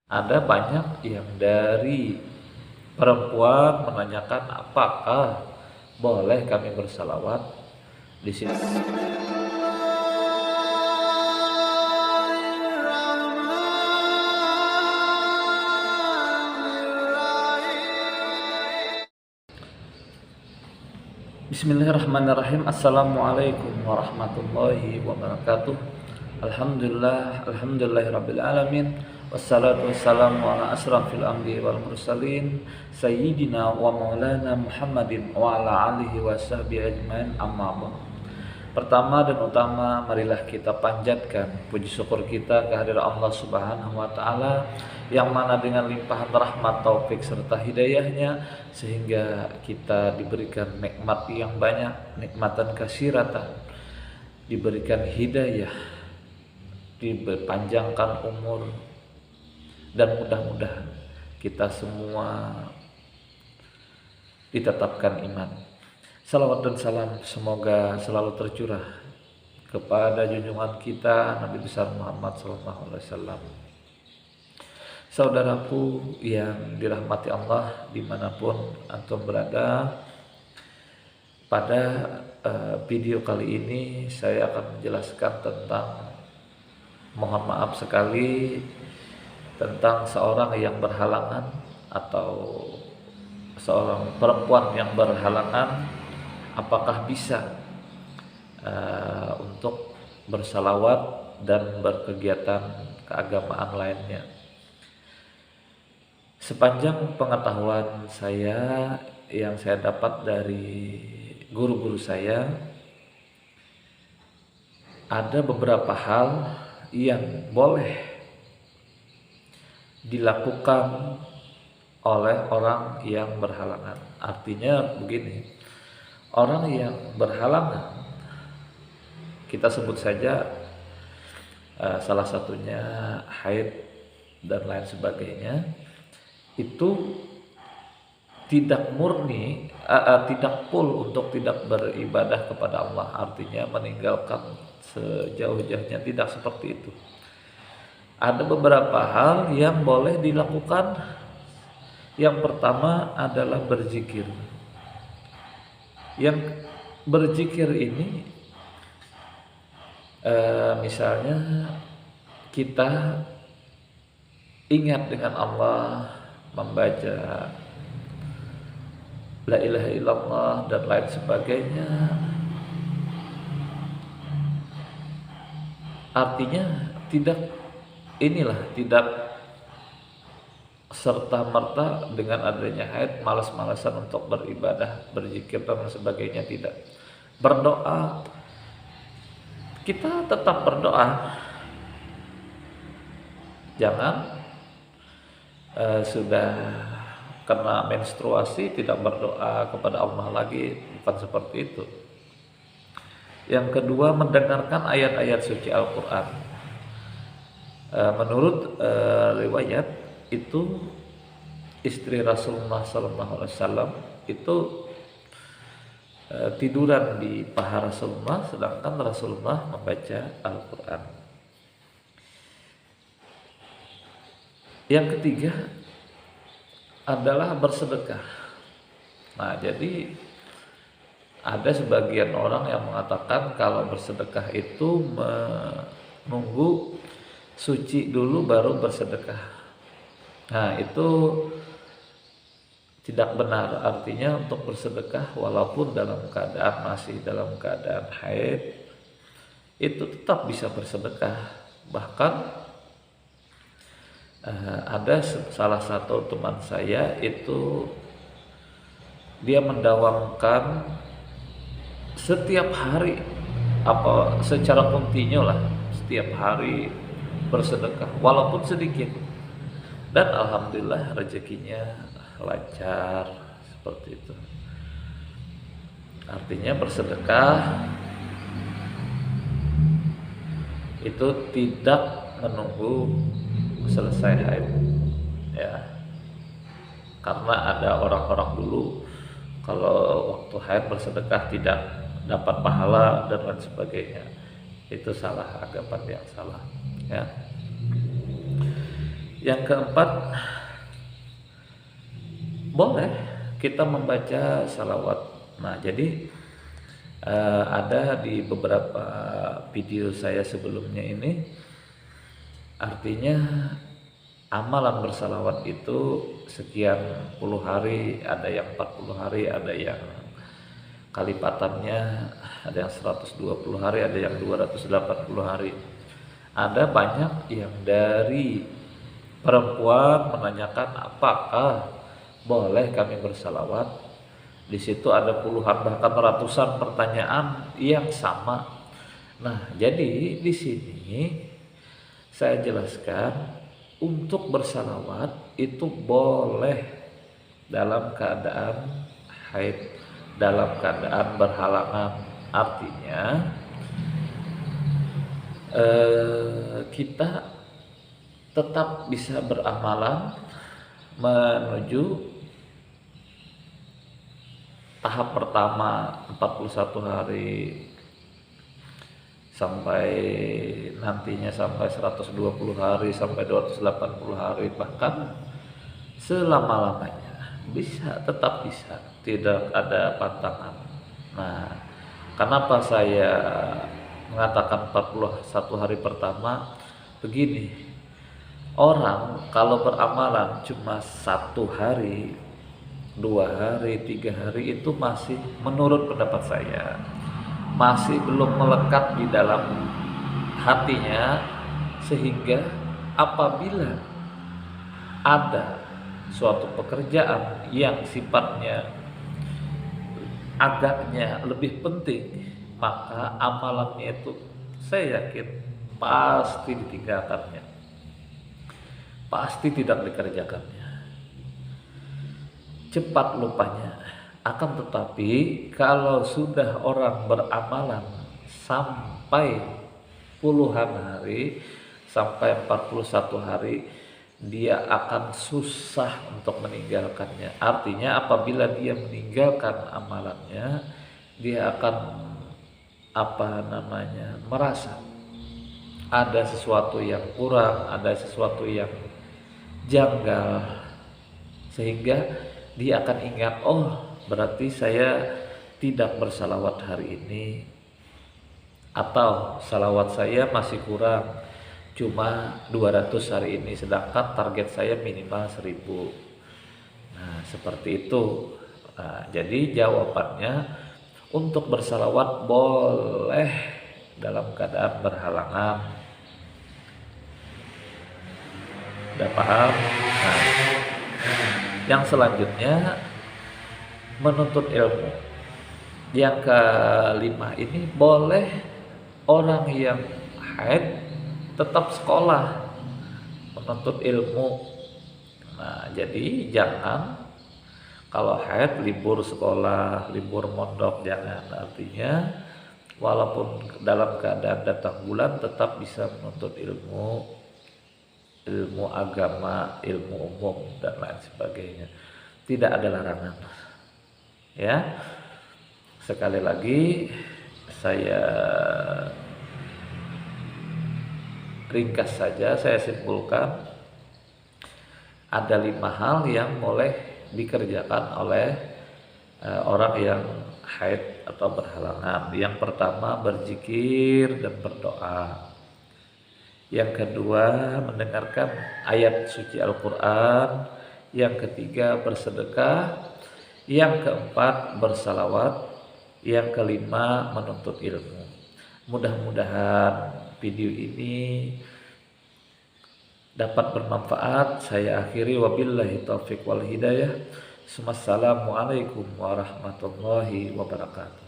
Ada banyak yang dari perempuan menanyakan apakah boleh kami bersalawat di sini. Bismillahirrahmanirrahim. Assalamualaikum warahmatullahi wabarakatuh. Alhamdulillahirabbil alamin. Wassalatu wassalamu ala asrafil anbiya'i wal mursalin sayyidina wa maulana Muhammadin wa ala alihi washabbihi ajmain, amma ba'd. Pertama dan utama, marilah kita panjatkan puji syukur kita kehadirat Allah Subhanahu wa taala yang mana dengan limpahan rahmat, taufik serta hidayahnya sehingga kita diberikan nikmat yang banyak, nikmatan katsiratan, diberikan hidayah, dipanjangkan umur, dan mudah-mudahan kita semua ditetapkan iman. Salawat dan salam semoga selalu tercurah kepada junjungan kita Nabi besar Muhammad SAW. Saudaraku yang dirahmati Allah dimanapun antum berada, pada video kali ini saya akan menjelaskan tentang, mohon maaf sekali, tentang seorang yang berhalangan atau seorang perempuan yang berhalangan apakah bisa untuk bersalawat dan berkegiatan keagamaan lainnya. Sepanjang pengetahuan saya yang saya dapat dari guru-guru saya, ada beberapa hal yang boleh dilakukan oleh orang yang berhalangan. Artinya begini, orang yang berhalangan, kita sebut saja salah satunya haid dan lain sebagainya, itu tidak murni, tidak full untuk tidak beribadah kepada Allah, artinya meninggalkan sejauh-jauhnya, tidak seperti itu. Ada beberapa hal yang boleh dilakukan. Yang pertama adalah berzikir. Yang berzikir ini misalnya kita ingat dengan Allah, membaca la ilaha illallah dan lain sebagainya, artinya tidak serta-merta dengan adanya haid malas-malasan untuk beribadah, berzikir dan sebagainya, tidak. Berdoa, kita tetap berdoa. Jangan sudah kena menstruasi tidak berdoa kepada Allah lagi, bukan seperti itu. Yang kedua, mendengarkan ayat-ayat suci Al-Quran. Menurut riwayat itu istri Rasulullah SAW itu tiduran di paha Rasulullah sedangkan Rasulullah membaca Al-Quran. Yang ketiga adalah bersedekah. Nah, jadi ada sebagian orang yang mengatakan kalau bersedekah itu menunggu suci dulu baru bersedekah. Nah, itu tidak benar. Artinya untuk bersedekah walaupun masih dalam keadaan haid, itu tetap bisa bersedekah. Bahkan ada salah satu teman saya itu dia mendawamkan setiap hari secara kontinu lah, setiap hari bersedekah walaupun sedikit, dan alhamdulillah rezekinya lancar seperti itu. Artinya bersedekah itu tidak menunggu selesai haid, ya. Karena ada orang-orang dulu kalau waktu haid bersedekah tidak dapat pahala dan lain sebagainya. Itu salah, anggapan yang salah, ya. Yang keempat, boleh kita membaca salawat. Nah, jadi ada di beberapa video saya sebelumnya ini, artinya amalan bersalawat itu sekian puluh hari, ada yang 40 hari, ada yang kalipatannya, ada yang 120 hari, ada yang 280 hari. Ada banyak yang dari perempuan menanyakan apakah boleh kami bersalawat. Di situ ada puluhan bahkan ratusan pertanyaan yang sama. Nah, jadi di sini saya jelaskan untuk bersalawat itu boleh dalam keadaan haid, dalam keadaan berhalangan. Artinya kita tetap bisa beramalan menuju tahap pertama 41 hari sampai nantinya sampai 120 hari sampai 280 hari, bahkan selama-lamanya bisa, tetap bisa, tidak ada pantangan. Nah, kenapa saya mengatakan 41 hari pertama? Begini, orang kalau beramalan cuma 1 hari, 2 hari, 3 hari itu masih, menurut pendapat saya, masih belum melekat di dalam hatinya, sehingga apabila ada suatu pekerjaan yang sifatnya agaknya lebih penting, maka amalannya itu saya yakin pasti ditinggalkannya, pasti tidak dikerjakannya, cepat lupanya. Akan tetapi kalau sudah orang beramalan sampai puluhan hari, sampai 41 hari, dia akan susah untuk meninggalkannya. Artinya apabila dia meninggalkan amalannya, dia akan merasa ada sesuatu yang kurang, ada sesuatu yang janggal, sehingga dia akan ingat, oh berarti saya tidak bersalawat hari ini, atau salawat saya masih kurang, cuma 200 hari ini, sedangkan target saya minimal 1000. Nah, seperti itu. Nah, jadi jawabannya, untuk bersalawat boleh dalam keadaan berhalangan. Udah paham? Nah, yang selanjutnya, menuntut ilmu. Yang kelima ini, boleh orang yang haid tetap sekolah menuntut ilmu. Nah, jadi jangan kalau haid libur sekolah, libur mondok, jangan. Artinya walaupun dalam keadaan datang bulan tetap bisa menuntut ilmu, ilmu agama, ilmu umum dan lain sebagainya. Tidak ada larangan. Ya. Sekali lagi saya ringkas saja, saya simpulkan ada 5 hal yang boleh dikerjakan oleh orang yang haid atau berhalangan. Yang pertama, berzikir dan berdoa. Yang kedua, mendengarkan ayat suci Al-Quran. Yang ketiga, bersedekah. Yang keempat, bersalawat. Yang kelima, menuntut ilmu. Mudah-mudahan video ini dapat bermanfaat. Saya akhiri, wabillahi taufiq wal hidayah. Assalamualaikum warahmatullahi wabarakatuh.